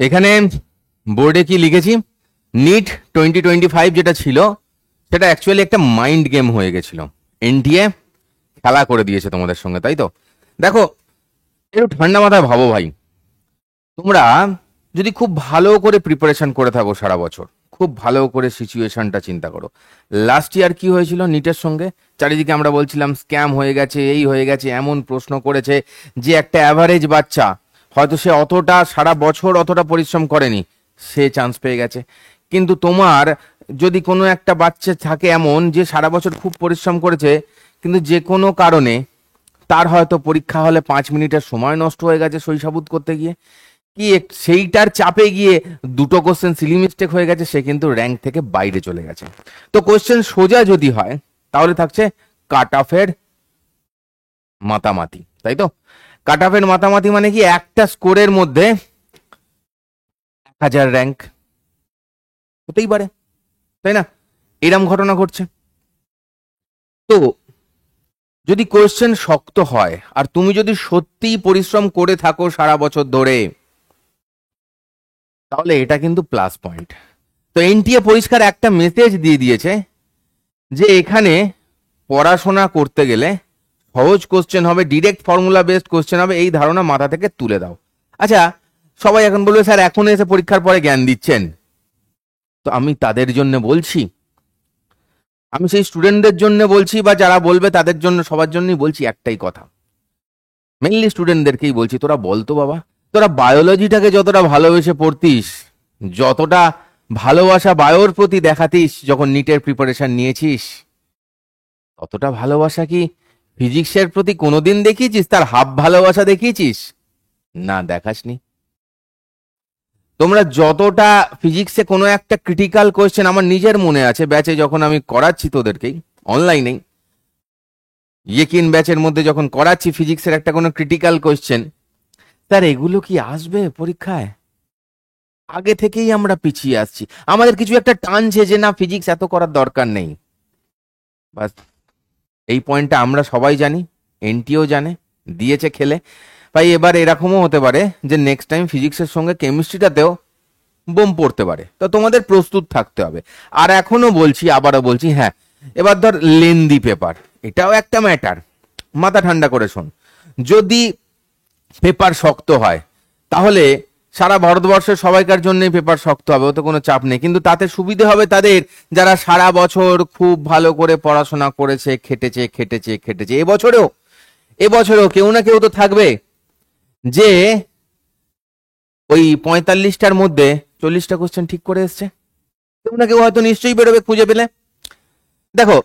এখানে বোর্ডে কি লিখেছি, নিট 2025 যেটা ছিল সেটা অ্যাকচুয়ালি একটা মাইন্ড গেম হয়ে গেছিল। এনটিএ খেলা করে দিয়েছে তোমাদের সঙ্গে, তাই তো? দেখো, একটু ঠান্ডা মাথায় ভাবো ভাই, তোমরা যদি খুব ভালো করে প্রিপারেশন করে থাকো সারা বছর, খুব ভালো করে সিচুয়েশনটা চিন্তা করো। লাস্ট ইয়ার কি হয়েছিল নিটের সঙ্গে? চারিদিকে আমরা বলছিলাম স্ক্যাম হয়ে গেছে, এই হয়ে গেছে, এমন প্রশ্ন করেছে যে একটা অ্যাভারেজ বাচ্চা, হয়তো সে অতটা সারা বছর অতটা পরিশ্রম করেনি, সে চান্স পেয়ে গেছে। কিন্তু তোমার যদি কোনো একটা বাচ্চা থাকে এমন যে সারা বছর খুব পরিশ্রম করেছে, কিন্তু যে কোনো কারণে তার হয়তো পরীক্ষা হলে 5 মিনিটের সময় নষ্ট হয়ে গেছে শৈশাবুত করতে গিয়ে, কি সেইটার চাপে গিয়ে দুটো কোশ্চেন সিলি মিস্টেক হয়ে গেছে, সে কিন্তু র্যাঙ্ক থেকে বাইরে চলে গেছে। তো কোশ্চেন সোজা যদি হয় তাহলে থাকছে কাট অফের মাতামাতি, তাই তো? কাট অফের মাতামাতি মানে কি, একটা স্কোরের মধ্যে 1000 র্যাঙ্ক হতেই পারে, তাই না? এরম ঘটনা ঘটছে। তো যদি কোশ্চেন শক্ত হয় আর তুমি যদি সত্যিই পরিশ্রম করে থাকো সারা বছর ধরে, তাহলে এটা কিন্তু প্লাস পয়েন্ট। তো এনটিএ পরিষ্কার একটা মেসেজ দিয়ে দিয়েছে যে এখানে পড়াশোনা করতে গেলে সহজ কোশ্চেন হবে, ডিরেক্ট ফর্মুলা বেসড কোশ্চেন হবে, এই ধারণা মাথা থেকে তুলে দাও। আচ্ছা, সবাই এখন বলবে স্যার এখন এসে পরীক্ষার পরে জ্ঞান দিচ্ছেন, তো আমি তাদের জন্য বলছি, আমি সেই স্টুডেন্টদের জন্য বলছি, বা যারা বলবে তাদের জন্য, সবার জন্যই বলছি একটাই কথা, মেইনলি স্টুডেন্টদেরকেই বলছি, তোরা বলতো বাবা, তোরা বায়োলজিটাকে যতটা ভালোবেসে পড়তিস, যতটা ভালোবাসা বায়োর প্রতি দেখাতিস যখন নিটের প্রিপারেশন নিয়েছিস, ততটা ভালোবাসা কি ফিজিক্সের প্রতি কোনোদিন দেখিয়েছিস? তার হাফ ভালোবাসা দেখিয়েছিস? না, দেখাসনি। তোমরা যতটা ফিজিক্সে কোনো একটা ক্রিটিক্যাল কোয়েশ্চেন, আমার নিজের মনে আছে ব্যাচে যখন আমি করাচ্ছি তোদেরকেই অনলাইনেই, ইয়েকিন ব্যাচের মধ্যে যখন করাচ্ছি ফিজিক্সের একটা কোনো ক্রিটিক্যাল কোয়েশ্চেন, স্যার এগুলো কি আসবে পরীক্ষায়? আগে থেকেই আমরা পিছিয়ে আসছি, আমাদের কিছু একটা টানছে যে না ফিজিক্স এত করার দরকার নেই। বাস, এই পয়েন্টটা আমরা সবাই জানি, এনটিও জানে, দিয়েছে খেলে। ভাই এবার এরকমও হতে পারে যে নেক্সট টাইম ফিজিক্সের সঙ্গে কেমিস্ট্রিটাতেও বোম পড়তে পারে, তো তোমাদের প্রস্তুত থাকতে হবে। আর এখনো বলছি, আবারও বলছি, হ্যাঁ এবার ধর লেন্দি পেপার, এটাও একটা ম্যাটার, মাথা ঠান্ডা করে শোন। যদি পেপার শক্ত হয় তাহলে সারা ভারতবর্ষের সবাইকার জন্যই পেপার শক্ত হবে, ওতে কোনো চাপ নেই, কিন্তু তাতে সুবিধে হবে তাদের যারা সারা বছর খুব ভালো করে পড়াশোনা করেছে, খেটেছে খেটেছে খেটেছে। এবছরেও কেউ না কেউ তো থাকবে যে ওই 45টার মধ্যে 40টা কোশ্চেন ঠিক করে এসছে, কেউ না কেউ হয়তো নিশ্চয়ই বেরোবে খুঁজে পেলে। দেখো,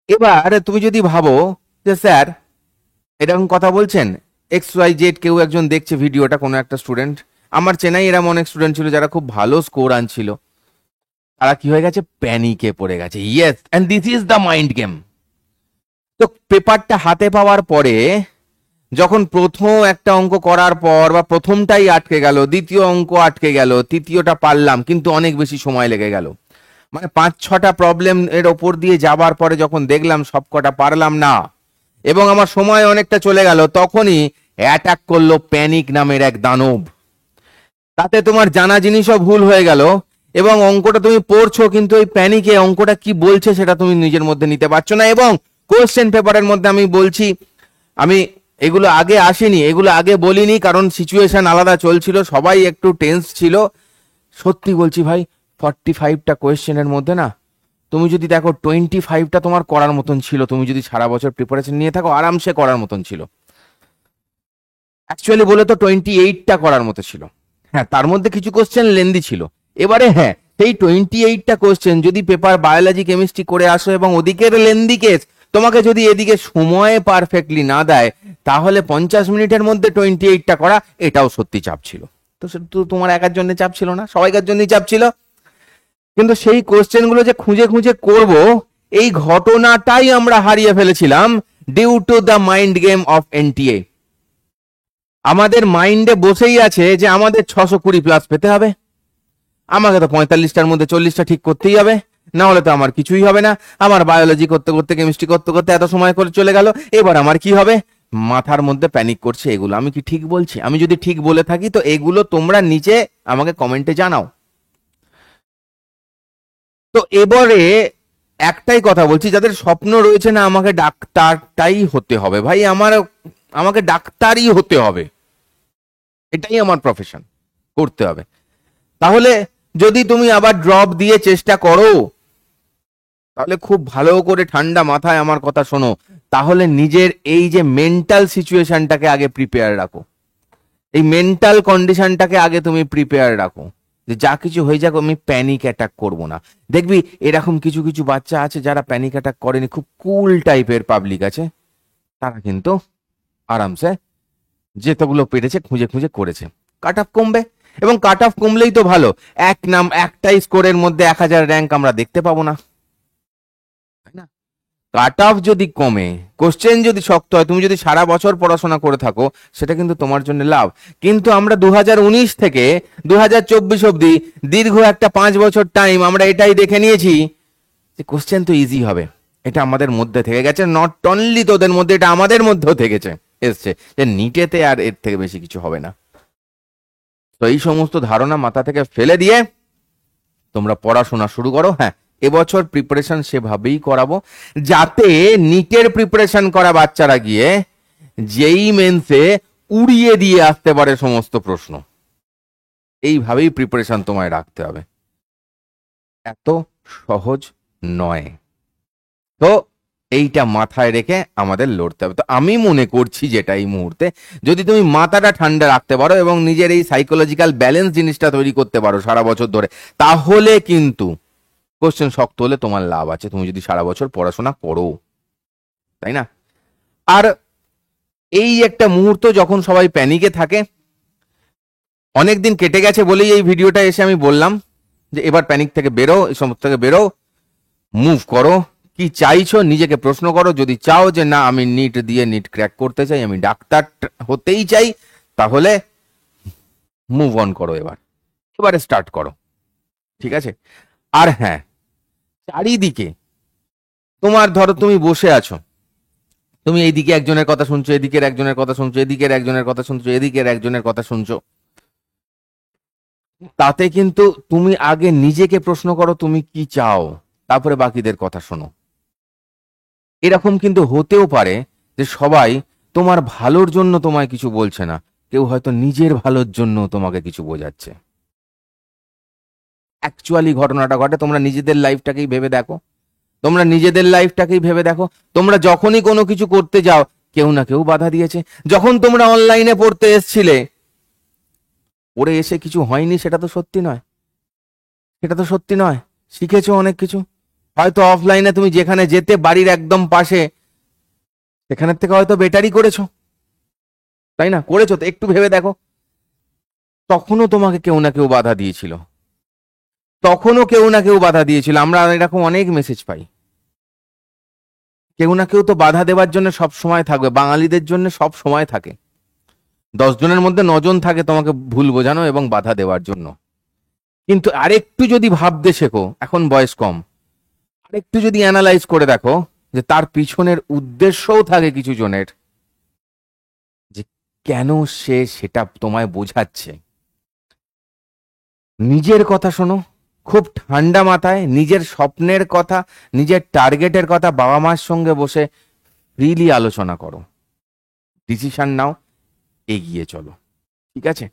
এবার তুমি যদি ভাবো যে স্যার এরকম কথা বলছেন, XYZ কেউ একজন দেখছে ভিডিওটা, কোনো একটা স্টুডেন্ট, আমার চেনাই এরকম অনেক স্টুডেন্ট ছিল যারা খুব ভালো স্কোর আনছিল, তারা কি হয়ে গেছে, প্যানিকে পড়ে গেছে। Yes, and this is the mind game. তো পেপারটা হাতে পাওয়ার পরে যখন প্রথম একটা অঙ্ক করার পর, বা প্রথমটাই আটকে গেল, দ্বিতীয় অঙ্ক আটকে গেল, তৃতীয়টা পারলাম কিন্তু অনেক বেশি সময় লেগে গেল, মানে 5-6টা প্রবলেম এর ওপর দিয়ে যাবার পরে যখন দেখলাম সবকটা পারলাম না এবং আমার সময় অনেকটা চলে গেল, তখনই অ্যাটাক করলো প্যানিক নামের এক দানব। তাতে তোমার জানা জিনিসও ভুল হয়ে গেল এবং অঙ্কটা তুমি পড়ছো কিন্তু ওই প্যানিকে অঙ্কটা কি বলছে সেটা তুমি নিজের মধ্যে নিতে পারছো না। এবং কোশ্চেন পেপারের মধ্যে আমি বলছি, আমি এগুলো আগে আসেনি, এগুলো আগে বলিনি, কারণ সিচুয়েশন আলাদা চলছিল, সবাই একটু টেন্স ছিল। সত্যি বলছি ভাই, 45টা কোয়েশ্চেনের মধ্যে না, তুমি যদি দেখো 25টা তোমার করার মতন ছিল, তুমি যদি সারা বছর প্রিপারেশন নিয়ে থাকো আরামসে করার মতন ছিল। অ্যাকচুয়ালি বলে তো 28টা করার মতো ছিল। হ্যাঁ, তার মধ্যে কিছু কোশ্চেন লেন্দি ছিল। এবারে হ্যাঁ, সেই 28টা কোশ্চেন যদি পেপার বায়োলজি কেমিস্ট্রি করে আসো এবং ওদিকের লেন্দি কেস তোমাকে যদি এদিকে সময়ে পারফেক্টলি না দেয়, তাহলে 50 মিনিটের মধ্যে 28টা করা, এটাও সত্যি চাপ ছিল। তো সেটা তো তোমার একার জন্য চাপ ছিল না, সবাইকার জন্যই চাপ ছিল। কিন্তু সেই কোশ্চেন গুলো যে খুঁজে খুঁজে করব, এই ঘটনাটাই আমরা হারিয়ে ফেলেছিলাম due to the mind game of NTA. আমাদের মাইন্ডে বসেই আছে যে আমাদের 620+ পেতে হবে, আমাকে তো 45টার মধ্যে 40টা ঠিক করতেই হবে, না হলে তো আমার কিছুই হবে না। আমার বায়োলজি করতে করতে, কেমিস্ট্রি করতে করতে এত সময় করে চলে গেল, এবার আমার কি হবে? মাথার মধ্যে প্যানিক করছে এগুলো। আমি কি ঠিক বলছি? আমি যদি ঠিক বলে থাকি তো এগুলো তোমরা নিচে আমাকে কমেন্টে জানাও। তো এবারে একটাই কথা বলছি, যাদের স্বপ্ন রয়েছে না আমাকে ডাক্তারটাই হতে হবে, ভাই আমাকে ডাক্তারই হতে হবে, এটাই আমার প্রফেশন, করতে হবে। তাহলে যদি তুমি আবার ড্রপ দিয়ে চেষ্টা করো, তাহলে খুব ভালো করে ঠান্ডা মাথায় আমার কথা শোনো, তাহলে নিজের এই যে মেন্টাল সিচুয়েশনটাকে আগে প্রিপেয়ার রাখো, এই মেন্টাল কন্ডিশনটাকে আগে তুমি প্রিপেয়ার রাখো, যে যা কিছু হয়ে যাক আমি প্যানিক অ্যাটাক করবো না। দেখবি এরকম কিছু কিছু বাচ্চা আছে যারা প্যানিক অ্যাটাক করেনি, খুব কুল টাইপের পাবলিক আছে, তারা কিন্তু আরামসে যেতগুলো পেরেছে খুঁজে খুঁজে করেছে। কাট অফ কমবে, এবং কাট অফ কমলেই তো ভালো, একটাই স্কোরের মধ্যে 1000 র্যাঙ্ক আমরা দেখতে পাবো না, তাই না? কাট অফ যদি কমে, কোশ্চেন যদি শক্ত হয়, তুমি যদি সারা বছর পড়াশোনা করে থাকো, সেটা কিন্তু তোমার জন্য লাভ। কিন্তু আমরা 2019 থেকে 2024 অব্দি দীর্ঘ একটা 5 বছর টাইম আমরা এটাই দেখে নিয়েছি যে কোশ্চেন তো ইজি হবে, এটা আমাদের মধ্যে থেকে গেছে, নট অনলি তোদের মধ্যে, এটা আমাদের মধ্যেও থেকেছে এসছে যে নিটেতে আর এর থেকে বেশি কিছু হবে না। তো এই সমস্ত ধারণা মাথা থেকে ফেলে দিয়ে তোমরা পড়াশোনা শুরু করো। হ্যাঁ, এবছর প্রিপারেশন সেভাবেই করাবো যাতে নিটের প্রিপারেশন করা বাচ্চারা গিয়ে যেই মেন্সে উড়িয়ে দিয়ে আসতে পারে সমস্ত প্রশ্ন। এইভাবেই প্রিপারেশন তোমায় রাখতে হবে, এত সহজ নয়। তো এইটা মাথায় রেখে আমাদের লড়তে হবে। তো আমি মনে করছি যেটা এই মুহূর্তে যদি তুমি মাথাটা ঠান্ডা রাখতে পারো এবং নিজের এই সাইকোলজিক্যাল ব্যালেন্স জিনিসটা তৈরি করতে পারো সারা বছর ধরে, তাহলে কিন্তু কোশ্চেন শক্ত হলে তোমার লাভ আছে, তুমি যদি সারা বছর পড়াশোনা করো, তাই না? আর এই একটা মুহূর্ত যখন সবাই প্যানিকে থাকে, অনেকদিন কেটে গেছে বলেই এই ভিডিওটা এসে আমি বললাম যে এবার প্যানিক থেকে বেরো, এই সমস্ত থেকে বেরো, মুভ করো, কি চাইছো নিজেকে প্রশ্ন করো। যদি চাও যে না আমি নিট দিয়ে নিট ক্র্যাক করতে চাই, আমি ডাক্তার হতেই চাই, তাহলে মুভ অন করো, এবারে স্টার্ট করো, ঠিক আছে? আর হ্যাঁ, চারিদিকে তোমার, ধরো তুমি বসে আছো, তুমি এইদিকে একজনের কথা শুনছো, এদিকের একজনের কথা শুনছো, এদিকের একজনের কথা শুনছো, এদিকের একজনের কথা শুনছো, তাতে কিন্তু তুমি আগে নিজেকে প্রশ্ন করো তুমি কি চাও, তারপরে বাকিদের কথা শোনো। এরকম কিন্তু হতেও পারে যে সবাই তোমার ভালোর জন্য তোমায় কিছু বলছে না, কেউ হয়তো নিজের ভালোর জন্য তোমাকে কিছু বোঝাচ্ছে। অ্যাকচুয়ালি ঘটনাটা ঘটে, তোমরা নিজেদের লাইফটাকেই ভেবে দেখো, তোমরা নিজেদের লাইফটাকেই ভেবে দেখো। তোমরা যখনই কোনো কিছু করতে যাও কেউ না কেউ বাধা দিয়েছে। যখন তোমরা অনলাইনে পড়তে এসছিলে, পড়ে এসে কিছু হয়নি সেটা তো সত্যি নয়, সেটা তো সত্যি নয়, শিখেছো অনেক কিছু। হয়তো অফলাইনে তুমি যেখানে যেতে বাড়ির একদম পাশে, সেখানের থেকে হয়তো বেটারই করেছো, তাই না? করেছো তো, একটু ভেবে দেখো। তখনও তোমাকে কেউ না কেউ বাধা দিয়েছিল, তখনও কেউ না কেউ বাধা দিয়েছিল। আমরা এরকম অনেক মেসেজ পাই, কেউ না কেউ তো বাধা দেওয়ার জন্য সব সময় থাকবে, বাঙালিদের জন্য সব সময় থাকে। 10 জনের মধ্যে 9 জন থাকে তোমাকে ভুল বোঝানো এবং বাধা দেওয়ার জন্য। কিন্তু আরেকটু যদি ভাবতে শেখো, এখন বয়স কম, আরেকটু যদি অ্যানালাইজ করে দেখো যে তার পিছনের উদ্দেশ্যও থাকে কিছু জনের, যে কেন সে সেটা তোমায় বোঝাচ্ছে। নিজের কথা শোনো খুব ঠান্ডা মাথায়, নিজের স্বপ্নের কথা, নিজের টার্গেটের কথা বাবা মার সঙ্গে বসে ফ্রিলি আলোচনা করো, ডিসিশন নাও, এগিয়ে চলো, ঠিক আছে?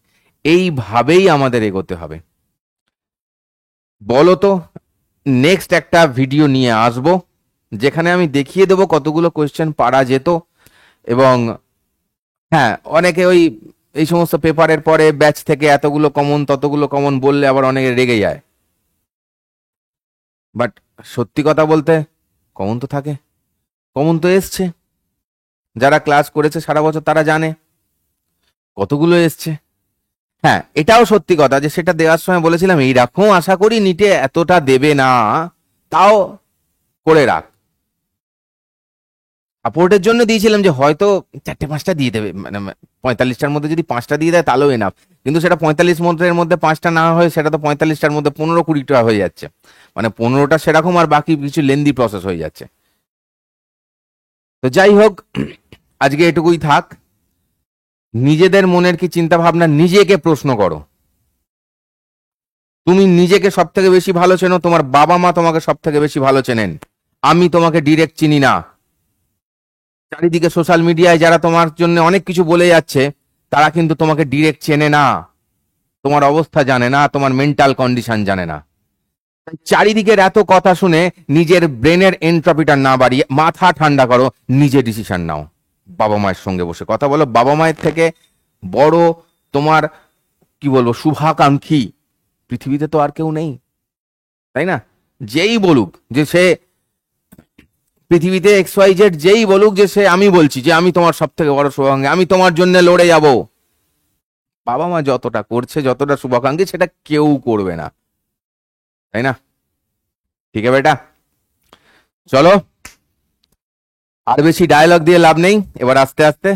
এইভাবেই আমাদের এগোতে হবে। বলো তো, নেক্সট একটা ভিডিও নিয়ে আসবো যেখানে আমি দেখিয়ে দেবো কতগুলো কোয়েশ্চেন পারা যেত। এবং হ্যাঁ, অনেকে ওই এই সমস্ত পেপারের পরে ব্যাচ থেকে এতগুলো কমন ততগুলো কমন বললে আবার অনেকে রেগে যায়, বাট সত্যি কথা বলতে কমন তো থাকে, কমন তো এসছে, যারা ক্লাস করেছে সারা বছর তারা জানে কতগুলো এসছে। হ্যাঁ, এটাও সত্যি কথা যে সেটা দেওয়ার সময় বলেছিলাম এইরকম আশা করি নিটে এতটা দেবে না, তাও করে রাখ। সাপোর্টের জন্য দিয়েছিলাম যে হয়তো 4-5টা দিয়ে দেবে, মানে 45টার মধ্যে যদি 5টা দিয়ে দেয় তাহলেও এনাফ। কিন্তু সেটা 45 মধ্যের মধ্যে 5টা না হয়, সেটা তো 45টার মধ্যে 15-20টা হয়ে যাচ্ছে, মানে 15টা সেরকম আর বাকি কিছু লেন্দি প্রসেস হয়ে যাচ্ছে। তো যাই হোক, আজকে এটুকুই থাক। নিজেদের মনের কি চিন্তা ভাবনা নিজেকে প্রশ্ন করো। তুমি নিজেকে সব থেকে বেশি ভালো চেনো, তোমার বাবা মা তোমাকে সব থেকে বেশি ভালো চেনেন। আমি তোমাকে ডিরেক্ট চিনি না। চারিদিকে সোশ্যাল মিডিয়ায় যারা তোমার জন্য অনেক কিছু বলে যাচ্ছে, তারা কিন্তু তোমাকে ডিরেক্ট চেনে না, তোমার অবস্থা জানে না, তোমার মেন্টাল কন্ডিশন জানে না। চারিদিকের এত কথা শুনে নিজের ব্রেনের এন্ট্রপিটা না বাড়িয়ে মাথা ঠান্ডা করো, নিজে ডিসিশন নাও। বাবা মায়ের সঙ্গে বসে কথা বলো। বাবা মায়ের থেকে বড় তোমার কি বলবো শুভাকাঙ্ক্ষী পৃথিবীতে তো আর কেউ নেই, তাই না? যেই বলুক যে সে পৃথিবীতে XYZ, যেই বলুক যে সে, আমি বলছি যে আমি তোমার সব থেকে বড় শুভাকাঙ্ক্ষী, আমি তোমার জন্য লড়ে যাব, বাবা মা যতটা করছে, যতটা শুভাকাঙ্ক্ষী, সেটা কেউ করবে না, তাই না? ঠিক আছে বেটা, চলো আর বেশি ডায়লগ দিয়ে লাভ নেই, এবার আস্তে আস্তে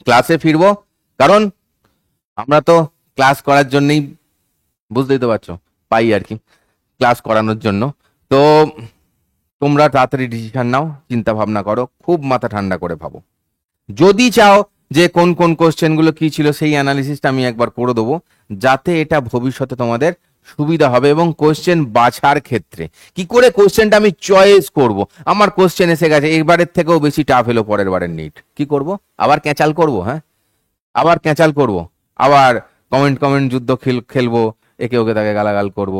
ক্লাসে ফিরবো। কারণ আমরা তো ক্লাস করার জন্যই, বুঝতেই তো পারছো, পাই আর কি, ক্লাস করানোর জন্য। তো তোমরা তাড়াতাড়ি ডিসিশন নাও, চিন্তা ভাবনা করো, খুব মাথা ঠান্ডা করে ভাবো। যদি চাও যে কোন কোন কোশ্চেন গুলো কি ছিল, সেই অ্যানালিসিসটা আমি একবার করে দেবো, যাতে এটা ভবিষ্যতে তোমাদের সুবিধা হবে। এবং কোশ্চেন বাছার ক্ষেত্রে কি করে কোশ্চেনটা আমি চয়েস করব, আমার কোশ্চেন এসে গেছে এবারের থেকেও বেশি টাফ এলো পরের বারের নিট, কি করব? আবার ক্যাচাল করব? হ্যাঁ, আবার ক্যাচাল করব, আবার কমেন্ট কমেন্ট যুদ্ধ খেলবো, একে ওকে তাকে গালাগাল করব।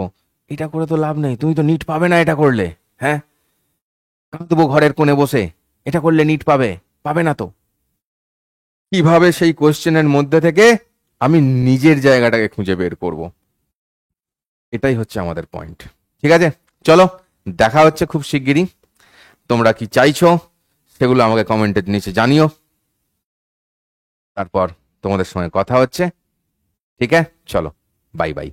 এটা করে তো লাভ নেই, তুমি তো নিট পাবে না এটা করলে। হ্যাঁ, কাঁদবো ঘরের কোণে বসে, এটা করলে নিট পাবে? পাবে না তো। কিভাবে সেই কোশ্চেনের মধ্যে থেকে আমি নিজের জায়গাটাকে খুঁজে বের করব, এটাই হচ্ছে আমাদের পয়েন্ট। ঠিক আছে, চলো দেখা হচ্ছে খুব শিগগিরই। তোমরা কি চাইছো সেগুলো আমাকে কমেন্টের নিচে জানিও, তারপর তোমাদের সঙ্গে কথা হচ্ছে। ঠিক আছে, চলো, বাই বাই।